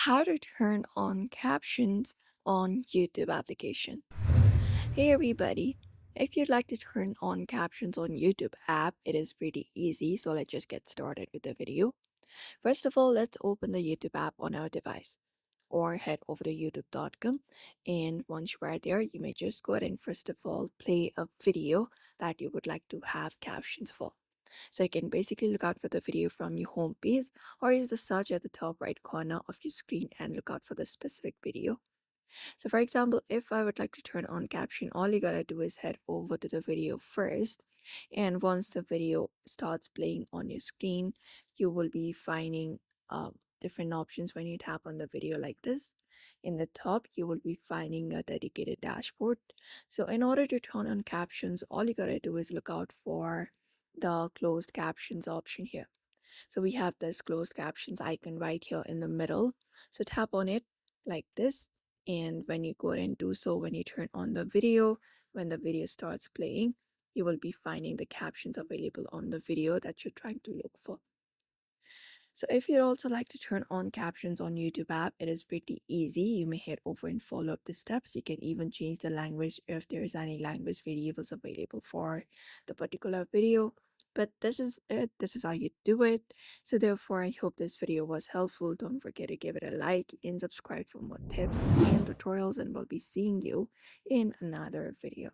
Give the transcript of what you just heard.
How to turn on captions on YouTube application. Hey everybody, if you'd like to turn on captions on YouTube app, it is pretty easy, so let's just get started with the video. First of all, let's open the YouTube app on our device or head over to youtube.com, and once you are there, you may just go ahead and first of all play a video that you would like to have captions for. So you can basically look out for the video from your home page or use the search at the top right corner of your screen and look out for the specific video. So for example, if I would like to turn on caption, all you gotta do is head over to the video first. And once the video starts playing on your screen, you will be finding different options when you tap on the video like this. In the top, you will be finding a dedicated dashboard. So in order to turn on captions, all you gotta do is look out for the closed captions option here. So we have this closed captions icon right here in the middle. So tap on it like this. And when you go ahead and do so, when you turn on the video, when the video starts playing, you will be finding the captions available on the video that you're trying to look for. So if you'd also like to turn on captions on YouTube app, it is pretty easy. You may head over and follow up the steps. You can even change the language if there is any language variables available for the particular video. But this is it. This is how you do it. So therefore, I hope this video was helpful. Don't forget to give it a like and subscribe for more tips and tutorials, and we'll be seeing you in another video.